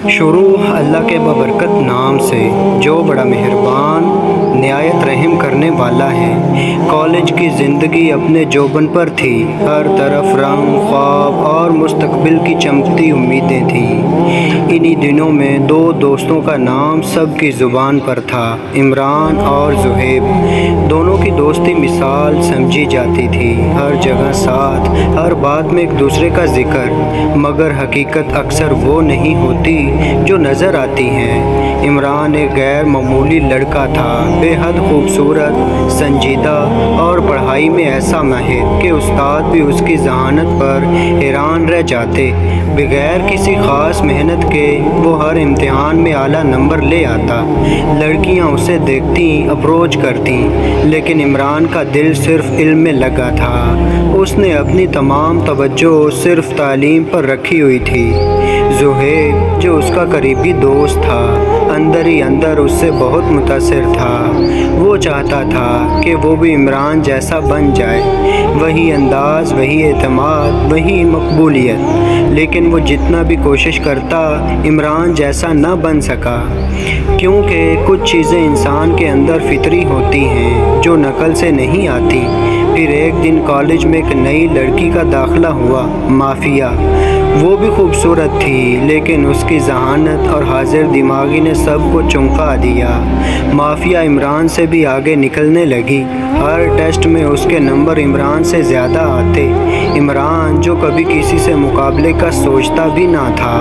شروع اللہ کے بابرکت نام سے جو بڑا مہربان نہایت رحم کرنے والا ہے۔ کالج کی زندگی اپنے جوبن پر تھی، ہر طرف رنگ، خواب اور مستقبل کی چمکتی امیدیں تھیں۔ انہی دنوں میں دو دوستوں کا نام سب کی زبان پر تھا، عمران اور زہیب۔ دونوں کی دوستی مثال سمجھی جاتی تھی، ہر جگہ ساتھ، ہر بات میں ایک دوسرے کا ذکر، مگر حقیقت اکثر وہ نہیں ہوتی جو نظر آتی ہے۔ عمران ایک غیر معمولی لڑکا تھا، بے حد خوبصورت، سنجیدہ اور پڑھائی میں ایسا ماہر کہ استاد بھی اس کی ذہانت پر حیران رہ جاتے۔ بغیر کسی خاص محنت کے وہ ہر امتحان میں اعلیٰ نمبر لے آتا۔ لڑکیاں اسے دیکھتی، اپروچ کرتی، لیکن عمران کا دل صرف علم میں لگا تھا۔ اس نے اپنی تمام توجہ صرف تعلیم پر رکھی ہوئی تھی۔ زہیب، جو اس کا قریبی دوست تھا، اندر ہی اندر اس سے بہت متاثر تھا۔ وہ چاہتا تھا کہ وہ بھی عمران جیسا بن جائے، وہی انداز، وہی اعتماد، وہی مقبولیت، لیکن وہ جتنا بھی کوشش کرتا عمران جیسا نہ بن سکا، کیونکہ کچھ چیزیں انسان کے اندر فطری ہوتی ہیں جو نقل سے نہیں آتی۔ پھر ایک دن کالج میں ایک نئی لڑکی کا داخلہ ہوا، مافیہ۔ وہ بھی خوبصورت تھی، لیکن اس کی ذہانت اور حاضر دماغی نے سب کو چونکا دیا۔ مافیہ عمران سے بھی آگے نکلنے لگی، ہر ٹیسٹ میں اس کے نمبر عمران سے زیادہ آتے۔ عمران، جو کبھی کسی سے مقابلے کا سوچتا بھی نہ تھا،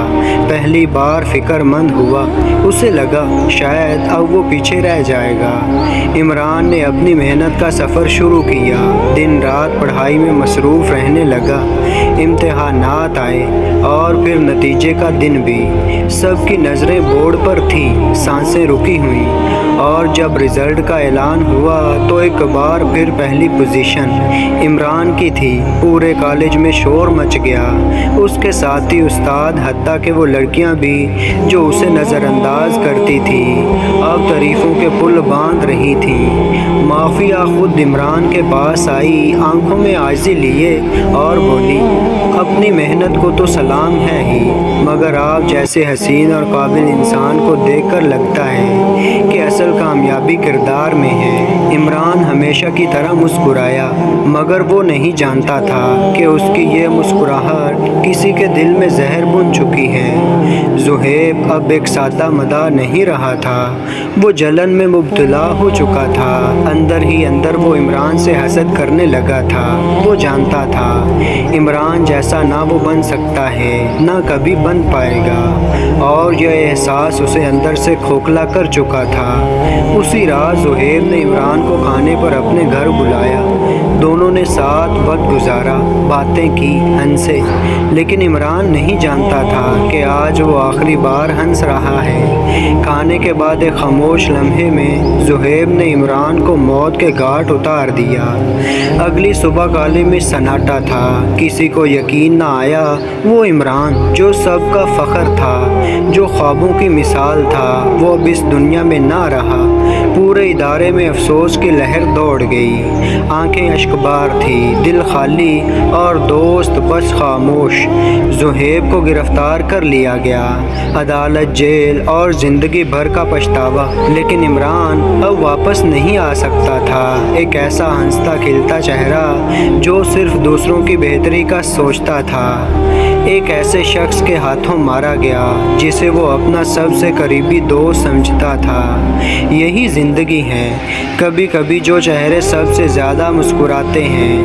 پہلی بار فکر مند ہوا۔ اسے لگا شاید اب وہ پیچھے رہ جائے گا۔ عمران نے اپنی محنت کا سفر شروع کیا، دن رات پڑھائی میں مصروف رہنے لگا۔ امتحانات آئے اور پھر نتیجے کا دن بھی۔ سب کی نظریں بورڈ پر تھیں، سانسیں رکی ہوئیں، اور جب رزلٹ کا اعلان ہوا تو ایک بار پھر پہلی پوزیشن عمران کی تھی۔ پورے کالج میں شور مچ گیا، اس کے ساتھی، استاد، حتیٰ کہ وہ لڑکیاں بھی جو اسے نظر انداز کرتی تھیں، اب تعریفوں کے پل باندھ رہی تھیں۔ مافیہ خود عمران کے پاس آئی، آنکھوں میں عاجزی لیے اور بولی، اپنی محنت کو تو سلام ہے ہی، مگر آپ جیسے حسین اور قابل انسان کو دیکھ کر لگتا ہے کہ اصل کامیابی کردار میں ہے۔ عمران ہمیشہ کی طرح مسکرایا، مگر وہ نہیں جانتا تھا کہ اس کی یہ مسکراہٹ کسی کے دل میں زہر بن چکی ہے۔ زہیب اب ایک سادہ مداح نہیں رہا تھا، وہ جلن میں مبتلا ہو چکا تھا۔ اندر ہی اندر وہ عمران سے حسد کرنے لگا تھا۔ وہ جانتا تھا عمران جیسا نہ وہ بن سکتا ہے، نہ کبھی بن پائے گا، اور یہ احساس اسے اندر سے کھوکھلا کر چکا تھا۔ اسی رات زہیب نے عمران کو کھانے پر اپنے گھر بلایا۔ دونوں نے ساتھ وقت گزارا، باتیں کی، ہنسے، لیکن عمران نہیں جانتا تھا کہ آج وہ آخری بار ہنس رہا ہے۔ کھانے کے بعد ایک خاموش لمحے میں زہیب نے عمران کو موت کے گھاٹ اتار دیا۔ اگلی صبح کالج میں سناٹا تھا، کسی کو یقین نہ آیا وہ عمران، جو سب کا فخر تھا، جو خوابوں کی مثال تھا، وہ اب اس دنیا میں نہ رہا۔ پورے ادارے میں افسوس کی لہر دوڑ گئی، آنکھیں اشکبار تھی، دل خالی اور دوست بس خاموش۔ زہیب کو گرفتار کر لیا گیا، عدالت، جیل اور زندگی بھر کا پچھتاوا، لیکن عمران اب واپس نہیں آ سکتا تھا۔ ایک ایسا ہنستا کھلتا چہرہ جو صرف دوسروں کی بہتری کا سوچتا تھا، ایک ایسے شخص کے ہاتھوں مارا گیا جسے وہ اپنا سب سے قریبی دوست سمجھتا تھا۔ یہی زندگی ہے، کبھی کبھی جو چہرے سب سے زیادہ مسکراتے ہیں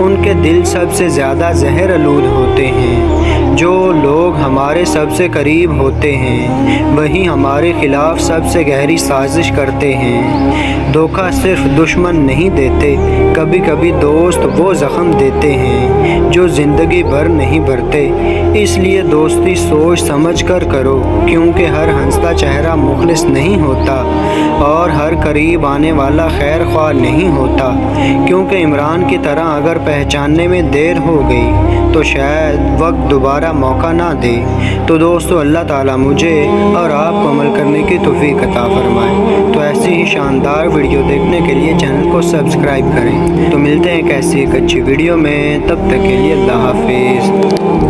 ان کے دل سب سے زیادہ زہر آلود ہوتے ہیں۔ جو لوگ ہمارے سب سے قریب ہوتے ہیں وہی ہمارے خلاف سب سے گہری سازش کرتے ہیں۔ دھوکہ صرف دشمن نہیں دیتے، کبھی کبھی دوست وہ زخم دیتے ہیں جو زندگی بھر نہیں بھرتے۔ اس لیے دوستی سوچ سمجھ کر کرو، کیونکہ ہر ہنستا چہرہ مخلص نہیں ہوتا، اور ہر قریب آنے والا خیر خواہ نہیں ہوتا۔ کیونکہ عمران کی طرح اگر پہچاننے میں دیر ہو گئی تو شاید وقت دوبارہ موقع نہ دے۔ تو دوستو، اللہ تعالیٰ مجھے اور آپ کو عمل کرنے کی توفیق عطا فرمائے۔ تو ایسی ہی شاندار ویڈیو دیکھنے کے لیے چینل کو سبسکرائب کریں۔ تو ملتے ہیں ایک ایسی ایک اچھی ویڈیو میں، تب تک کے لیے اللہ حافظ۔